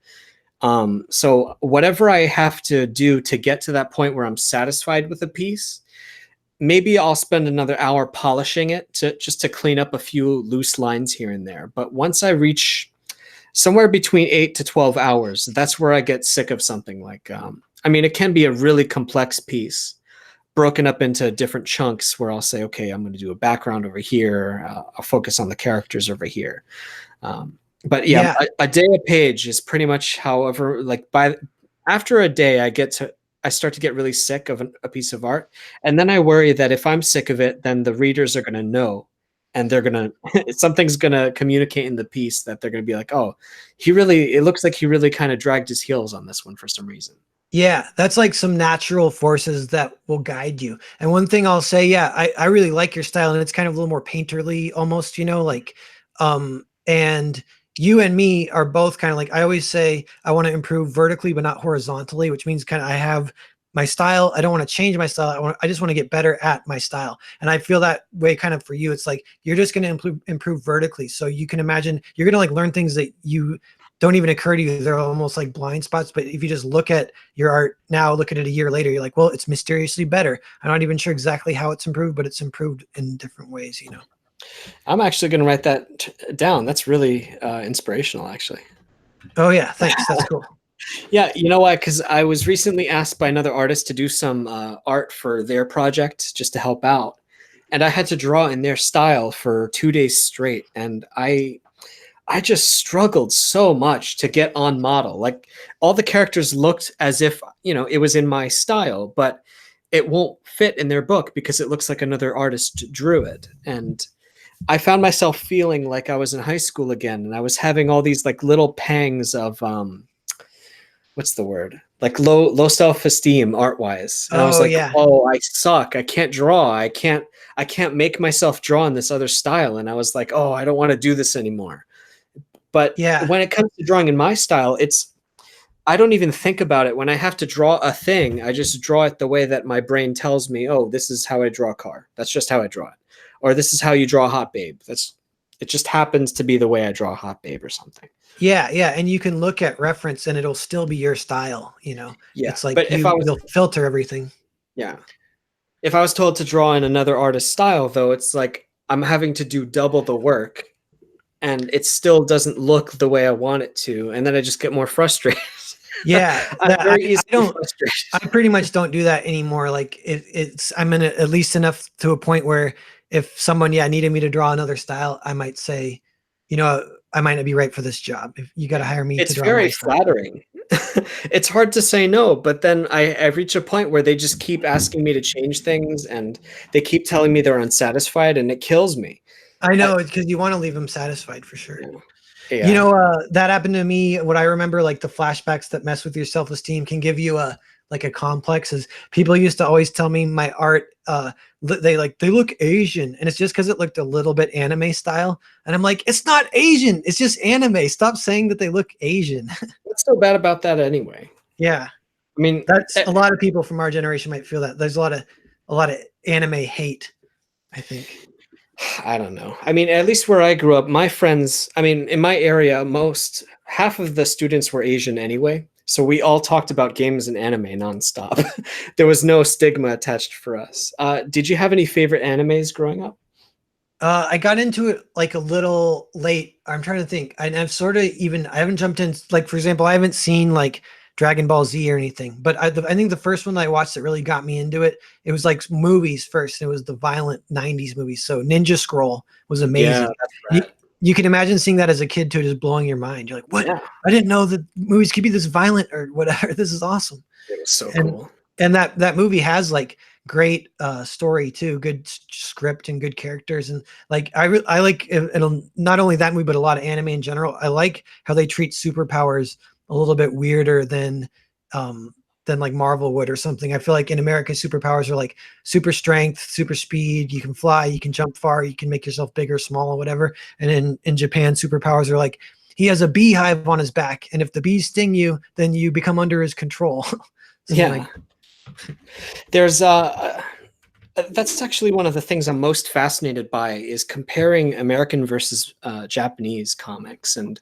A: So whatever I have to do to get to that point where I'm satisfied with a piece, maybe I'll spend another hour polishing it just to clean up a few loose lines here and there. But once I reach somewhere between 8 to 12 hours, that's where I get sick of something. Like, I mean, it can be a really complex piece broken up into different chunks where I'll say, okay, I'm going to do a background over here. I'll focus on the characters over here. But yeah,
B: Yeah.
A: a day a page is pretty much however, like after a day, I start to get really sick of a piece of art. And then I worry that if I'm sick of it, then the readers are going to know and they're going to, something's going to communicate in the piece that they're going to be like, oh, it looks like he really kind of dragged his heels on this one for some reason.
B: Yeah, that's like some natural forces that will guide you. And one thing I'll say, yeah, I really like your style, and it's kind of a little more painterly almost, like, and you and me are both kind of like, I always say I want to improve vertically, but not horizontally, which means kind of I have my style. I don't want to change my style. I just want to get better at my style. And I feel that way kind of for you. It's like, you're just going to improve vertically. So you can imagine you're going to like learn things that you don't even occur to you. They're almost like blind spots. But if you just look at your art now, look at it a year later, you're like, well, it's mysteriously better. I'm not even sure exactly how it's improved, but it's improved in different ways.
A: I'm actually going to write that down. That's really inspirational, actually.
B: Oh yeah, thanks. That's cool.
A: Yeah, you know why? Because I was recently asked by another artist to do some art for their project just to help out, and I had to draw in their style for 2 days straight, and I just struggled so much to get on model. Like, all the characters looked as if it was in my style, but it won't fit in their book because it looks like another artist drew it. And I found myself feeling like I was in high school again, and I was having all these like little pangs of what's the word? Like low self-esteem art wise. And I was
B: Oh
A: like,
B: yeah.
A: oh, I suck. I can't draw. I can't make myself draw in this other style. And I was like, oh, I don't want to do this anymore. But
B: Yeah.
A: when it comes to drawing in my style, I don't even think about it. When I have to draw a thing, I just draw it the way that my brain tells me, oh, this is how I draw a car. That's just how I draw it. Or this is how you draw a hot babe. It just happens to be the way I draw a hot babe or something.
B: Yeah, yeah, and you can look at reference and it'll still be your style, you know.
A: Yeah.
B: It's like
A: But if I was
B: you'll filter everything.
A: yeah. If I was told to draw in another artist's style, though, it's like I'm having to do double the work and it still doesn't look the way I want it to. And then I just get more frustrated.
B: Yeah,
A: I'm
B: that,
A: very
B: I
A: easily
B: don't.
A: frustrated.
B: I pretty much don't do that anymore. Like it's I'm in at least enough to a point where if someone needed me to draw another style, I might say, you know, I might not be right for this job. If you got to hire me to
A: It's
B: draw
A: very
B: my style.
A: flattering. It's hard to say no, but then I reach a point where they just keep asking me to change things and they keep telling me they're unsatisfied and it kills me.
B: I
A: I,
B: know because you want to leave them satisfied for sure.
A: yeah.
B: You
A: Yeah.
B: know, that happened to me. What I remember, like the flashbacks that mess with your self-esteem can give you a like a complex. Is people used to always tell me my art, they look Asian, and it's just because it looked a little bit anime style. And I'm like, it's not Asian, it's just anime. Stop saying that they look Asian.
A: What's so bad about that anyway?
B: Yeah,
A: I mean,
B: that's a lot of people from our generation might feel that. There's a lot of anime hate, I think.
A: I don't know. I mean, at least where I grew up, my friends, I mean, in my area, half of the students were Asian anyway. So we all talked about games and anime nonstop. There was no stigma attached for us. Did you have any favorite animes growing up?
B: I got into it like a little late. I'm trying to think. I've sort of I haven't jumped in. Like, for example, I haven't seen like Dragon Ball Z or anything, but I think the first one that I watched that really got me into it, it was like movies first. It was the violent 90s movies. So Ninja Scroll was
A: Yeah,
B: amazing.
A: that's
B: You,
A: right.
B: you can imagine seeing that as a kid too, just blowing your mind. You're like, what?
A: Yeah,
B: I didn't know that movies could be this violent or whatever. This is awesome.
A: it was so
B: And
A: cool.
B: that movie has like great story too, good script and good characters. And like I like not only that movie but a lot of anime in general. I like how they treat superpowers a little bit weirder than like Marvel would or something. I feel like in America superpowers are like super strength, super speed, you can fly, you can jump far, you can make yourself bigger, small, or whatever. And in Japan superpowers are like he has a beehive on his back, and if the bees sting you, then you become under his control. Something
A: Yeah.
B: like
A: There's that's actually one of the things I'm most fascinated by is comparing American versus Japanese comics. And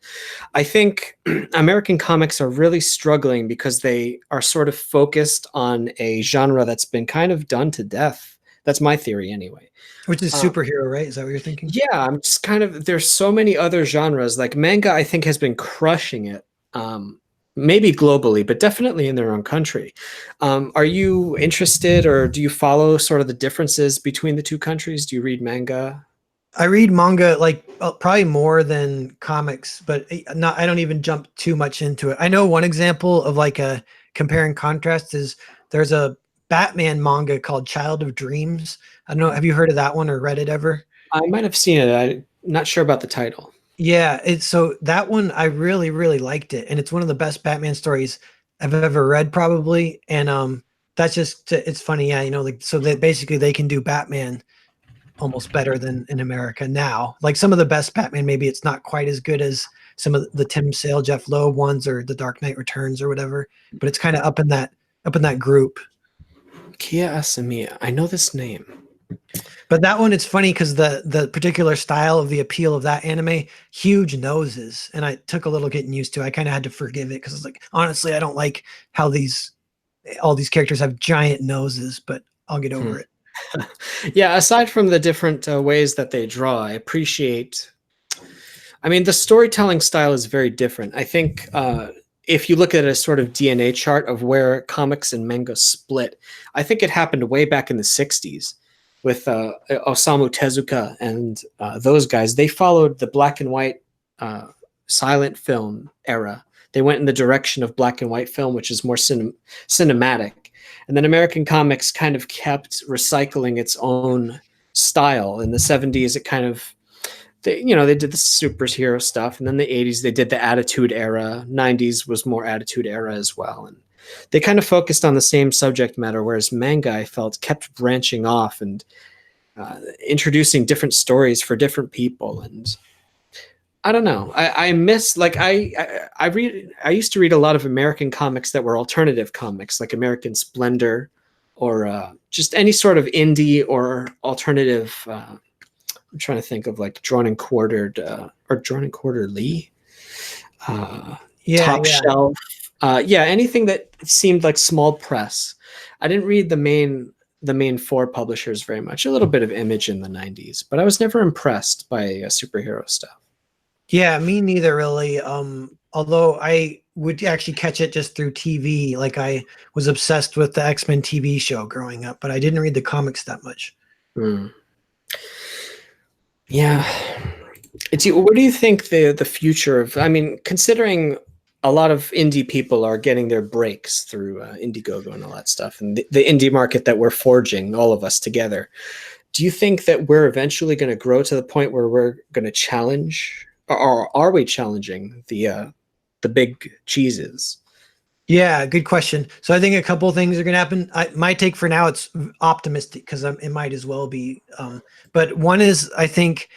A: I think American comics are really struggling because they are sort of focused on a genre that's been kind of done to death. That's my theory anyway.
B: which is
A: Uh,
B: superhero, right? Is that what you're thinking?
A: yeah, I'm just kind of there's so many other genres. Like manga, I think has been crushing it. Maybe globally, but definitely in their own country. Are you interested or do you follow sort of the differences between the two countries? Do you read manga?
B: I read manga like probably more than comics, but not. I don't even jump too much into it. I know one example of like a compare and contrast is there's a Batman manga called Child of Dreams. I don't know. Have you heard of that one or read it ever?
A: I might have seen it. I'm not sure about the title.
B: Yeah, it's so that one I really really liked it, and it's one of the best Batman stories I've ever read probably. And that's just it's funny, yeah, you know, like so that basically they can do Batman almost better than in America now. Like some of the best Batman, maybe it's not quite as good as some of the Tim Sale, Jeff Loeb ones or the Dark Knight Returns or whatever, but it's kind of up in that group.
A: Kia Asamiya. I know this name.
B: But that one, it's funny because the particular style of the appeal of that anime, huge noses, and I took a little getting used to. I kind of had to forgive it because it's like honestly, I don't like how all these characters have giant noses, but I'll get
A: Hmm.
B: over it.
A: Yeah, aside from the different ways that they draw, I appreciate. I mean, the storytelling style is very different. I think if you look at a sort of DNA chart of where comics and manga split, I think it happened way back in the 60s with Osamu Tezuka and those guys. They followed the black and white silent film era. They went in the direction of black and white film, which is more cinematic. And then American comics kind of kept recycling its own style. In the 70s, it kind of they did the superhero stuff, and then the 80s they did the attitude era. 90s was more attitude era as well, and they kind of focused on the same subject matter, whereas manga, I felt, kept branching off and introducing different stories for different people. And I don't know. I miss, like, I used to read a lot of American comics that were alternative comics, like American Splendor, or just any sort of indie or alternative. I'm trying to think of like Drawn and Quartered, or Drawn and Quarterly, Top Shelf. Yeah, anything that seemed like small press. I didn't read the main four publishers very much. A little bit of Image in the 90s, but I was never impressed by superhero stuff.
B: Yeah, me neither, really. Although I would actually catch it just through TV. Like, I was obsessed with the X-Men TV show growing up, but I didn't read the comics that much.
A: Mm. Yeah. What do you think the future of, I mean, considering a lot of indie people are getting their breaks through Indiegogo and all that stuff, and the indie market that we're forging, all of us together, do you think that we're eventually going to grow to the point where we're going to challenge, or are we challenging the big cheeses?
B: Yeah, good question. So I think a couple of things are going to happen. My take for now, it's optimistic because it might as well be. But one is, I think,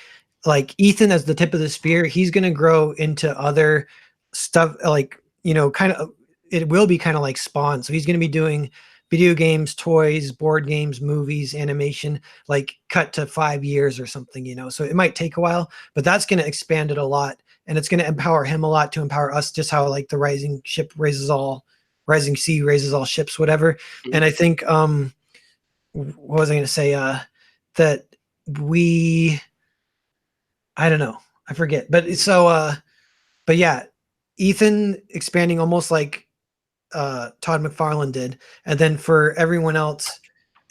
B: like Ethan as the tip of the spear, he's going to grow into other stuff, like, kind of, it will be kind of like Spawn. So he's going to be doing video games, toys, board games, movies, animation, like cut to 5 years or something. So it might take a while, but that's going to expand it a lot. And it's going to empower him a lot to empower us, just how like the rising sea raises all ships, whatever.
A: Mm-hmm.
B: And I think, what was I going to say? That I don't know, I forget. But but yeah, Ethan expanding almost like Todd McFarlane did. And then for everyone else,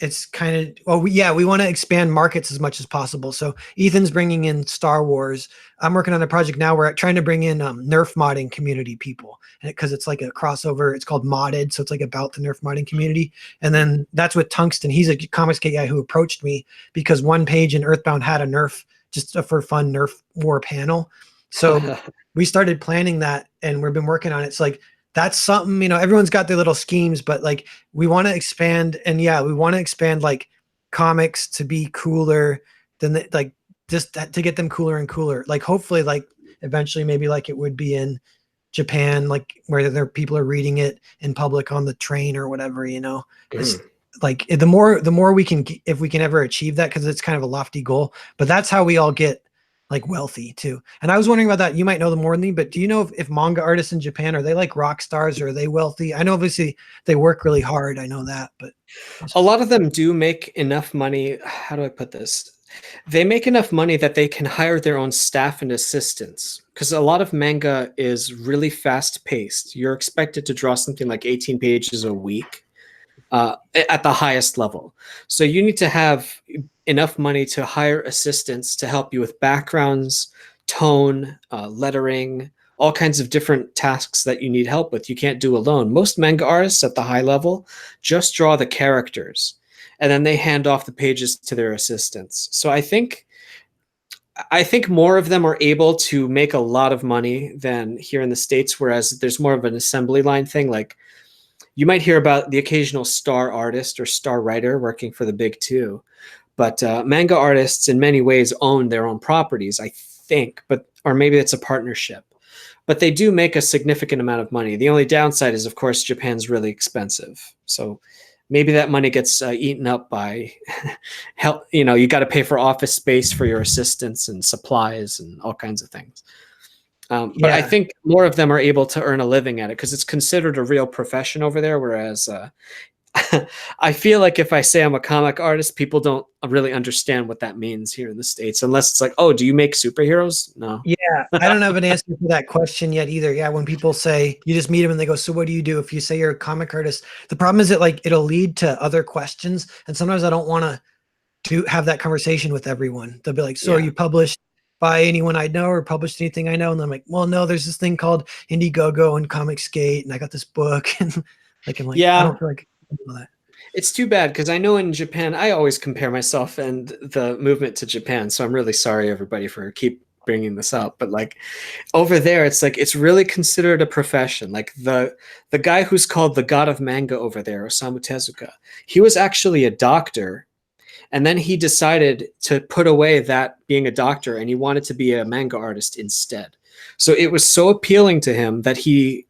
B: it's kind of, we want to expand markets as much as possible. So Ethan's bringing in Star Wars. I'm working on a project now where I'm trying to bring in Nerf modding community people, because it's like a crossover. It's called Modded, so it's like about the Nerf modding community. And then that's with Tungsten. He's a comics guy who approached me because one page in Earthbound had a Nerf, just for fun, Nerf war panel. So we started planning that, and we've been working on it. It's like, that's something, everyone's got their little schemes, but like, we want to expand, and we want to expand like comics to be cooler than like, just to get them cooler and cooler. Like, hopefully, like eventually maybe like it would be in Japan, like where there people are reading it in public on the train or whatever, It's like the more we can, if we can ever achieve that, because it's kind of a lofty goal, but that's how we all get like wealthy too. And I was wondering about that. You might know them more than me, but do you know if manga artists in Japan, are they like rock stars, or are they wealthy? I know obviously they work really hard. I know that, but
A: a lot of them do make enough money. How do I put this? They make enough money that they can hire their own staff and assistants, because a lot of manga is really fast paced. You're expected to draw something like 18 pages a week at the highest level. So you need to have enough money to hire assistants to help you with backgrounds, tone, lettering, all kinds of different tasks that you need help with. You can't do alone. Most manga artists at the high level just draw the characters, and then they hand off the pages to their assistants. So I think more of them are able to make a lot of money than here in the States, whereas there's more of an assembly line thing. Like, you might hear about the occasional star artist or star writer working for the big two, but manga artists in many ways own their own properties, I think, or maybe it's a partnership. But they do make a significant amount of money. The only downside is, of course, Japan's really expensive. So maybe that money gets eaten up by help. You got to pay for office space for your assistants and supplies and all kinds of things. But I think more of them are able to earn a living at it because it's considered a real profession over there. Whereas I feel like if I say I'm a comic artist, people don't really understand what that means here in the States, unless it's like, oh, do you make superheroes? No.
B: Yeah, I don't have an answer for that question yet either. Yeah, when people say, you just meet them and they go, so what do you do? If you say you're a comic artist, the problem is that like it'll lead to other questions. And sometimes I don't want to have that conversation with everyone. They'll be like, so are you published by anyone I know or published anything I know? And I'm like, well, no, there's this thing called Indiegogo and Comic Skate, and I got this book. And like, I'm like, I don't feel like that.
A: It's too bad because I know in Japan, I always compare myself and the movement to Japan. So I'm really sorry, everybody, for keep bringing this up. But like over there, it's like it's really considered a profession. Like the guy who's called the god of manga over there, Osamu Tezuka, he was actually a doctor, and then he decided to put away that being a doctor, and he wanted to be a manga artist instead. So it was so appealing to him that he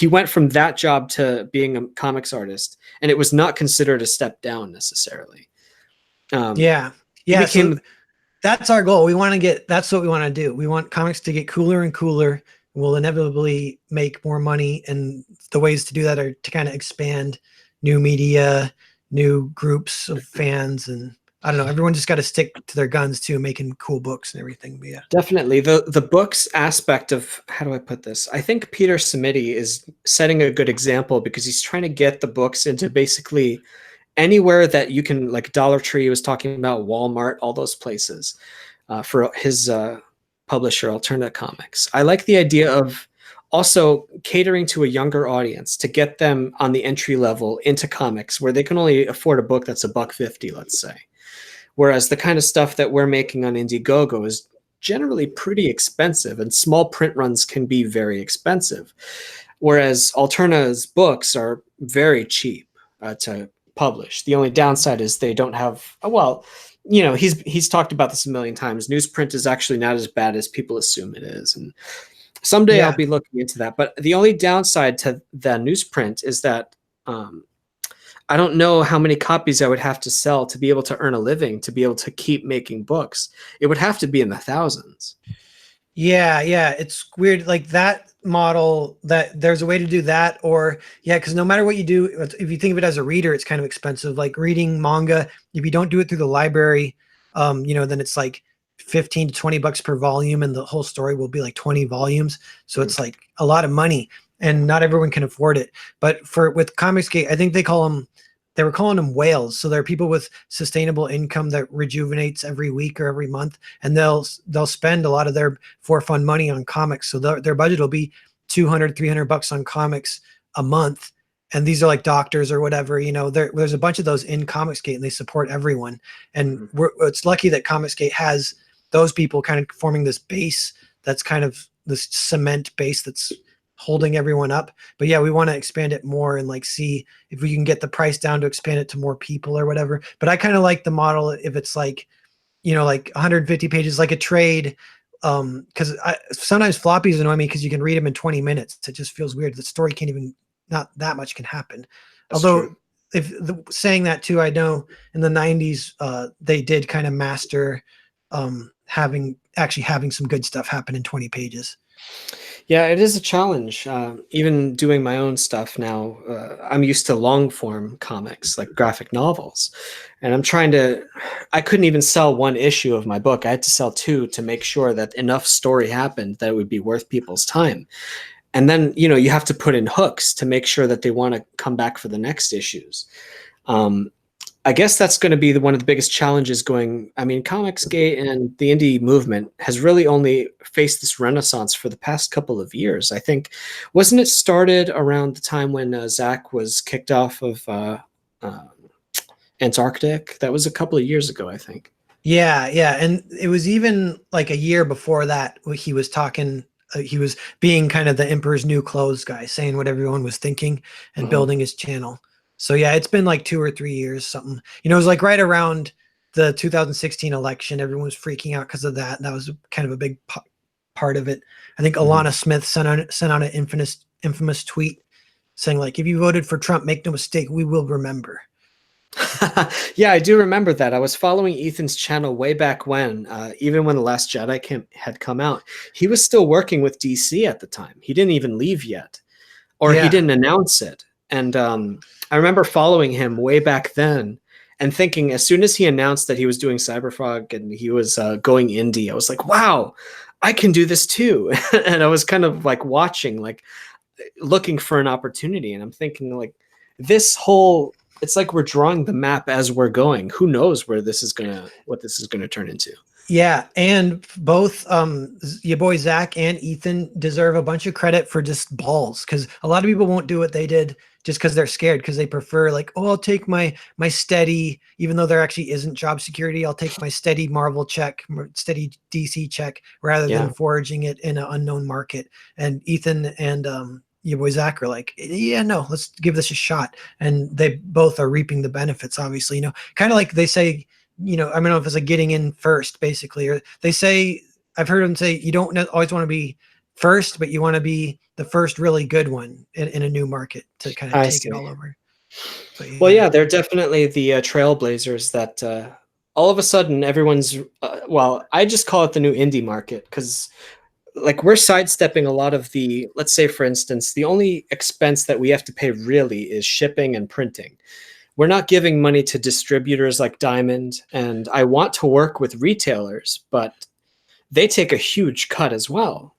A: went from that job to being a comics artist, and it was not considered a step down necessarily.
B: Yeah.
A: He
B: Yeah. So
A: became
B: that's our goal. That's what we want to do. We want comics to get cooler and cooler. We'll inevitably make more money. And the ways to do that are to kind of expand new media, new groups of fans. And I don't know, everyone just got to stick to their guns too, making cool books and everything. But yeah.
A: definitely the books aspect of, how do I put this? I think Peter Samiti is setting a good example because he's trying to get the books into basically anywhere that you can, like Dollar Tree was talking about, Walmart, all those places, for his publisher, Alternate Comics. I like the idea of also catering to a younger audience to get them on the entry level into comics where they can only afford a book that's $1.50, let's say. Whereas the kind of stuff that we're making on Indiegogo is generally pretty expensive, and small print runs can be very expensive. Whereas Alterna's books are very cheap to publish. The only downside is they don't have, well, you know, he's talked about this a million times. Newsprint is actually not as bad as people assume it is, and someday I'll
B: Yeah.
A: be looking into that. But the only downside to the newsprint is that I don't know how many copies I would have to sell to be able to earn a living, to be able to keep making books. It would have to be in the thousands.
B: Yeah, yeah, it's weird. Like that model, that there's a way to do that, or yeah, because no matter what you do, if you think of it as a reader, it's kind of expensive. Like reading manga, if you don't do it through the library, then it's like 15 to 20 bucks per volume, and the whole story will be like 20 volumes. So it's like a lot of money, and not everyone can afford it. But with Comicsgate, I think they were calling them whales. So there are people with sustainable income that rejuvenates every week or every month, and they'll spend a lot of their for fun money on comics. So their budget will be 200, 300 bucks on comics a month. And these are like doctors or whatever, there's a bunch of those in Comicsgate, and they support everyone. And it's lucky that Comicsgate has those people kind of forming this base that's kind of this cement base that's holding everyone up. But yeah, we want to expand it more and like see if we can get the price down to expand it to more people or whatever. But I kind of like the model if it's like, like 150 pages, like a trade. Because sometimes floppies annoy me because you can read them in 20 minutes. It just feels weird. The story can't even, not that much can happen.
A: That's
B: Although
A: true.
B: saying that too, I know in the 90s, they did kind of master having some good stuff happen in 20 pages.
A: Yeah, it is a challenge. Even doing my own stuff now, I'm used to long form comics like graphic novels. And I couldn't even sell one issue of my book. I had to sell two to make sure that enough story happened that it would be worth people's time. And then, you have to put in hooks to make sure that they want to come back for the next issues. I guess that's going to be one of the biggest challenges going. I mean, Comicsgate and the indie movement has really only faced this renaissance for the past couple of years. I think, wasn't it started around the time when Zach was kicked off of Antarctic? That was a couple of years ago, I think.
B: Yeah, yeah. And it was even like a year before that, he was talking, he was being kind of the Emperor's New Clothes guy, saying what everyone was thinking and building his channel. So yeah, it's been like 2 or 3 years, something. It was like right around the 2016 election. Everyone was freaking out because of that. That was kind of a big part of it. I think Alana Smith sent out an infamous tweet saying like, if you voted for Trump, make no mistake, we will remember.
A: Yeah, I do remember that. I was following Ethan's channel way back when, even when The Last Jedi had come out. He was still working with DC at the time. He didn't even leave yet, or he didn't announce it. And I remember following him way back then and thinking, as soon as he announced that he was doing Cyberfrog and he was going indie, I was like, wow, I can do this too. And I was kind of like watching, like looking for an opportunity. And I'm thinking like it's like we're drawing the map as we're going. Who knows what this is gonna turn into?
B: Yeah, and both your boy Zach and Ethan deserve a bunch of credit for just balls, because a lot of people won't do what they did just because they're scared, because they prefer like, oh, I'll take my steady, even though there actually isn't job security, I'll take my steady Marvel check, steady DC check, rather than
A: Yeah.
B: foraging it in an unknown market. And Ethan and your boy Zach are like, yeah, no, let's give this a shot. And they both are reaping the benefits, obviously, kind of like they say, I don't know if it's like getting in first, basically, or they say, I've heard them say, you don't always want to be first, but you want to be the first really good one in a new market to kind of
A: I
B: take it
A: see.
B: all over. But
A: Well,
B: yeah,
A: yeah, they're definitely the trailblazers that all of a sudden everyone's, well, I just call it the new indie market because like we're sidestepping a lot of the, let's say, for instance, the only expense that we have to pay really is shipping and printing. We're not giving money to distributors like Diamond, and I want to work with retailers, but they take a huge cut as well.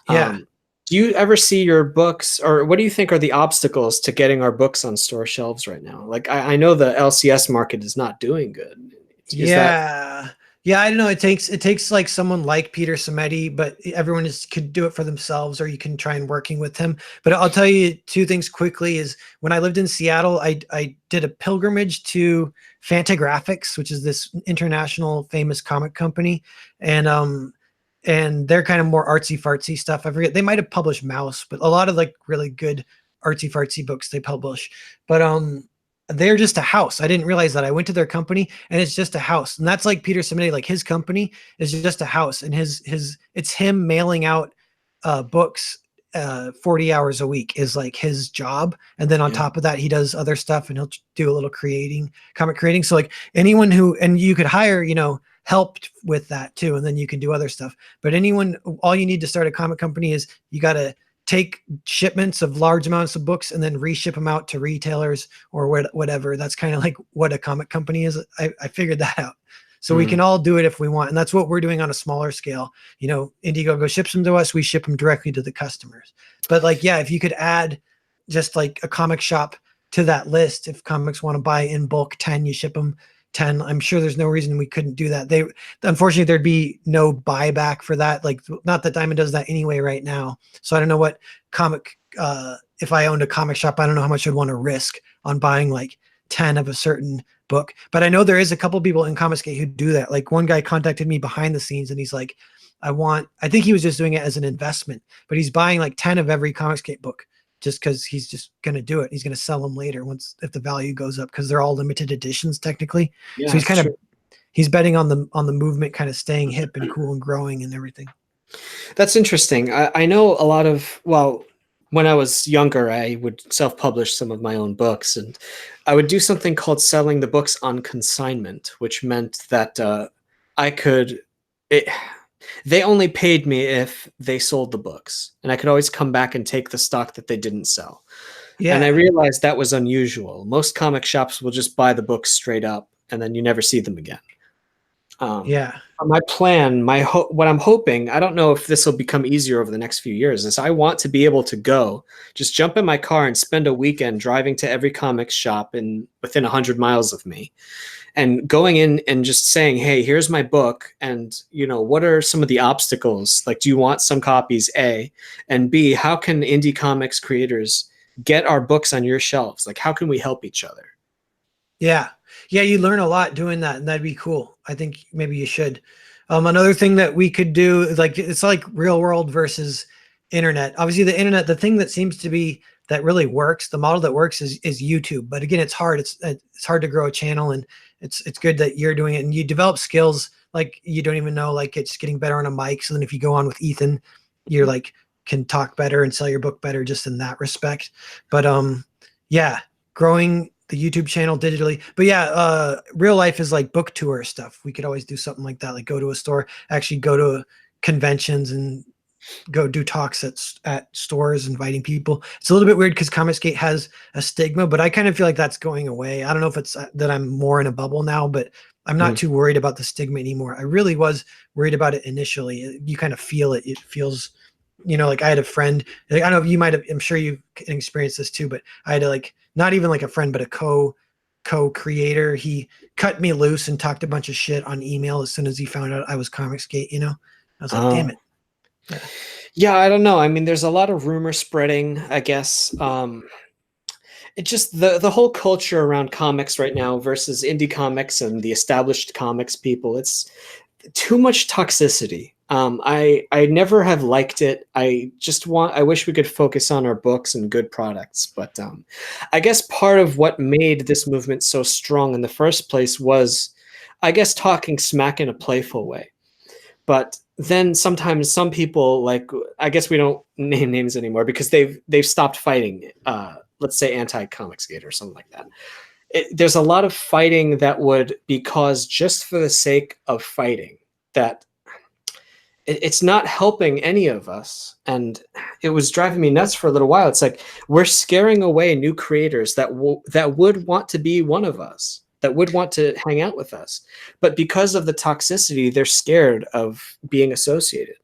B: yeah.
A: Do you ever see your books, or what do you think are the obstacles to getting our books on store shelves right now? Like, I know the LCS market is not doing good. Is that?
B: Yeah. Yeah, I don't know. It takes like someone like Peter Samedi, but everyone could do it for themselves, or you can try and working with him. But I'll tell you two things quickly is when I lived in Seattle, I did a pilgrimage to Fantagraphics, which is this international famous comic company. And they're kind of more artsy fartsy stuff. I forget, they might have published Mouse, but a lot of like really good artsy fartsy books they publish. But they're just a house. I didn't realize that. I went to their company and it's just a house. And that's like Peter Simony, like his company is just a house. And it's him mailing out books 40 hours a week is like his job. And then on
A: Yeah.
B: top of that, he does other stuff and he'll do a little comic creating. So like anyone and you could hire, helped with that too. And then you can do other stuff. But all you need to start a comic company is you got to take shipments of large amounts of books and then reship them out to retailers or whatever. That's kind of like what a comic company is. I figured that out. So we can all do it if we want. And that's what we're doing on a smaller scale. Indiegogo ships them to us. We ship them directly to the customers. But like, yeah, if you could add just like a comic shop to that list, if comics want to buy in bulk 10, you ship them 10. I'm sure there's no reason we couldn't do that. Unfortunately, there'd be no buyback for that. Like, not that Diamond does that anyway right now. So I don't know what if I owned a comic shop, I don't know how much I'd want to risk on buying like 10 of a certain book. But I know there is a couple people in Comicsgate who do that. Like one guy contacted me behind the scenes and he's like, I think he was just doing it as an investment, but he's buying like 10 of every Comicsgate book just because he's just going to do it. He's going to sell them later if the value goes up, because they're all limited editions technically.
A: Yeah,
B: So he's betting on the movement kind of staying hip and cool and growing and everything.
A: That's interesting. I know a lot of, well, when I was younger, I would self-publish some of my own books, and I would do something called selling the books on consignment, which meant that they only paid me if they sold the books, and I could always come back and take the stock that they didn't sell.
B: Yeah.
A: And I realized that was unusual. Most comic shops will just buy the books straight up, and then you never see them again.
B: Yeah.
A: My plan, what I'm hoping, I don't know if this will become easier over the next few years, is I want to be able to just jump in my car and spend a weekend driving to every comics shop within 100 miles of me, and going in and just saying, hey, here's my book, and what are some of the obstacles? Like, do you want some copies, A, and B, how can indie comics creators get our books on your shelves? Like, how can we help each other?
B: Yeah. Yeah, you learn a lot doing that, and that'd be cool. I think maybe you should. Another thing that we could do is like, it's like real world versus internet. Obviously, the internet, the thing that seems to be that really works, the model that works is YouTube. But again, it's hard. It's hard to grow a channel, and it's good that you're doing it and you develop skills like you don't even know. Like, it's getting better on a mic. So then if you go on with Ethan, you're like can talk better and sell your book better just in that respect. But yeah, growing the YouTube channel digitally. But yeah, real life is like book tour stuff. We could always do something like that, like go to a store, actually go to conventions and go do talks at stores, inviting people. It's a little bit weird because Comicsgate has a stigma, but I kind of feel like that's going away. I don't know if it's that I'm more in a bubble now, but I'm not too worried about the stigma anymore. I really was worried about it initially. You kind of feel it. It feels, like I had a friend, like, I don't know if you might have, I'm sure you've experienced this too, but I had not even like a friend, but a co-creator. He cut me loose and talked a bunch of shit on email as soon as he found out I was Comicsgate, I was like, damn it.
A: Yeah, I don't know. I mean, there's a lot of rumor spreading, I guess. it just the whole culture around comics right now versus indie comics and the established comics people. It's too much toxicity. I never have liked it. I wish we could focus on our books and good products. But I guess part of what made this movement so strong in the first place was, I guess, talking smack in a playful way. But then sometimes some people, like, I guess we don't name names anymore because they've stopped fighting. Let's say anti-Comicsgate or something like that. There's a lot of fighting that would be caused just for the sake of fighting, that it's not helping any of us. And it was driving me nuts for a little while. It's like we're scaring away new creators that would want to be one of us, that would want to hang out with us. But because of the toxicity, they're scared of being associated.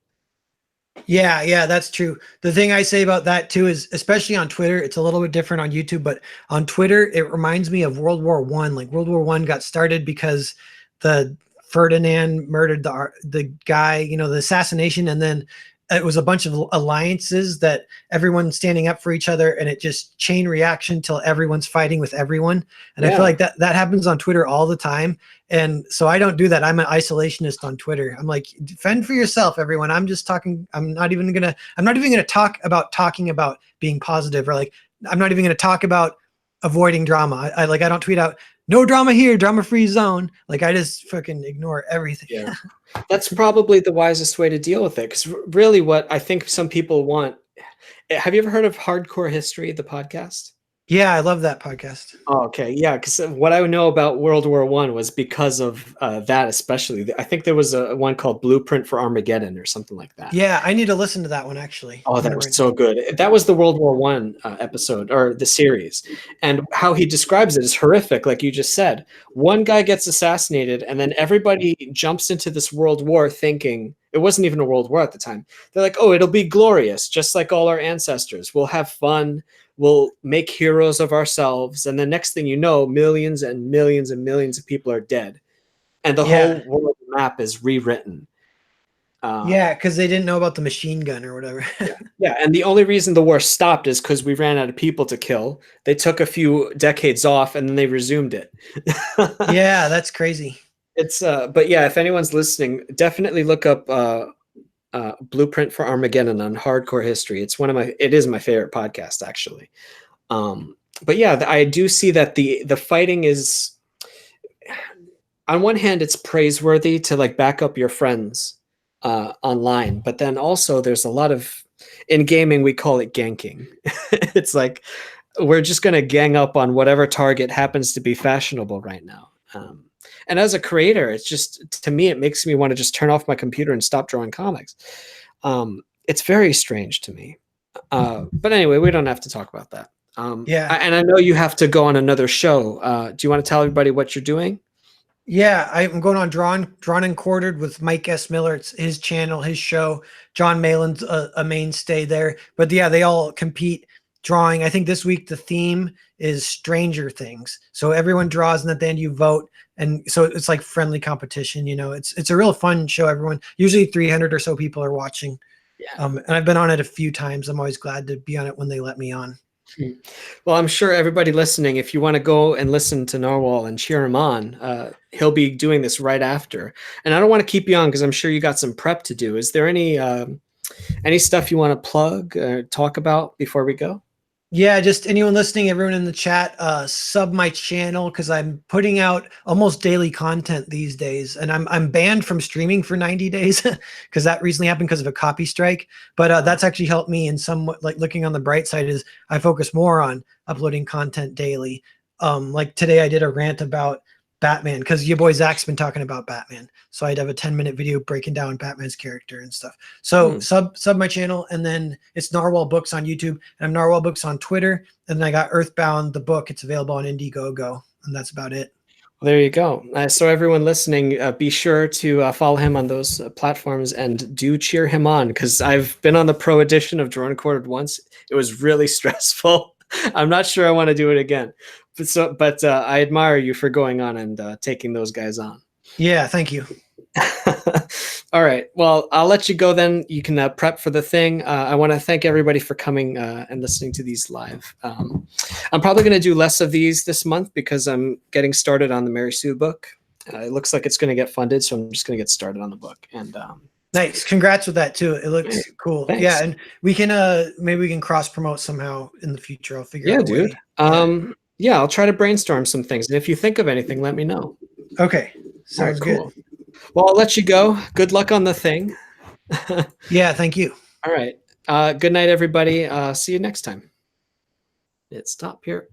B: Yeah, that's true. The thing I say about that too is, especially on Twitter, it's a little bit different on YouTube, but on Twitter, it reminds me of World War One. Like World War One got started because the Ferdinand murdered the guy, you know, the assassination, and then it was a bunch of alliances that everyone's standing up for each other, and it just chain reaction till everyone's fighting with everyone. And I feel like that happens on Twitter all the time. And so I don't do that. I'm an isolationist on Twitter. I'm like, defend for yourself, everyone. I'm just talking. I'm not even gonna talk about being positive, or like, I'm not even gonna talk about avoiding drama. I don't tweet out no drama here, drama free zone. Like, I just fucking ignore everything.
A: Yeah. That's probably the wisest way to deal with it. Because really what I think some people want, have you ever heard of Hardcore History, the podcast?
B: Yeah, I love that podcast.
A: Oh, okay. Yeah, because what I know about World War One was because of that, especially. I think there was a one called Blueprint for Armageddon or something like that.
B: Yeah, I need to listen to that one, actually.
A: Oh, that was so good. That was the World War One episode, or the series. And how he describes it is horrific, like you just said. One guy gets assassinated, and then everybody jumps into this world war thinking, it wasn't even a world war at the time. They're like, oh, it'll be glorious, just like all our ancestors. We'll have fun. We'll make heroes of ourselves. And the next thing you know, millions and millions and millions of people are dead. And the whole world map is rewritten.
B: Yeah, because they didn't know about the machine gun or whatever.
A: Yeah, and the only reason the war stopped is because we ran out of people to kill. They took a few decades off, and then they resumed it.
B: Yeah, that's crazy.
A: It's but yeah, if anyone's listening, definitely look up Blueprint for Armageddon on Hardcore History. It is my favorite podcast, actually. But yeah, I do see that the fighting is, on one hand, it's praiseworthy to like back up your friends online, but then also there's a lot of, in gaming we call it ganking. It's like we're just going to gang up on whatever target happens to be fashionable right now. And as a creator, it's just, to me, it makes me want to just turn off my computer and stop drawing comics. It's very strange to me. But anyway, we don't have to talk about that. And I know you have to go on another show. Do you want to tell everybody what you're doing?
B: Yeah, I'm going on Drawn and Quartered with Mike S. Miller. It's his channel, his show. John Malin's a mainstay there. But yeah, they all compete drawing. I think this week the theme is Stranger Things. So everyone draws, and at the end you vote. And so it's like friendly competition. You know, it's a real fun show. Everyone, usually 300 or so people are watching. Yeah. And I've been on it a few times. I'm always glad to be on it when they let me on.
A: Well, I'm sure everybody listening, if you want to go and listen to Narwhal and cheer him on, he'll be doing this right after. And I don't want to keep you on because I'm sure you got some prep to do. Is there any stuff you want to plug or talk about before we go?
B: Yeah, just anyone listening, everyone in the chat, sub my channel because I'm putting out almost daily content these days, and I'm banned from streaming for 90 days because that recently happened because of a copy strike. But that's actually helped me in somewhat. Like, looking on the bright side is I focus more on uploading content daily. Like today I did a rant about Batman because your boy Zach's been talking about Batman, so I'd have a 10-minute video breaking down Batman's character and stuff. So sub my channel, and then it's Narwhal Books on YouTube, and I'm Narwhal Books on Twitter, and then I got Earthbound the book. It's available on Indiegogo, and that's about it.
A: Well, there you go. So everyone listening, be sure to follow him on those platforms and do cheer him on, because I've been on the pro edition of Drawn and Quartered once. It was really stressful. I'm not sure I want to do it again. But I admire you for going on and taking those guys on.
B: Yeah, thank you.
A: All right. Well, I'll let you go then. You can prep for the thing. I want to thank everybody for coming and listening to these live. I'm probably going to do less of these this month because I'm getting started on the Mary Sue book. It looks like it's going to get funded, so I'm just going to get started on the book. And
B: Nice. Congrats with that too. It looks cool.
A: Thanks.
B: Yeah, and we can maybe we can cross promote somehow in the future. I'll figure out a
A: dude.
B: way.
A: Yeah, I'll try to brainstorm some things. And if you think of anything, let me know.
B: Okay.
A: All
B: Sounds
A: right, cool.
B: good.
A: Well, I'll let you go. Good luck on the thing.
B: Yeah, thank you.
A: All right. Good night, everybody. See you next time. Hit stop here.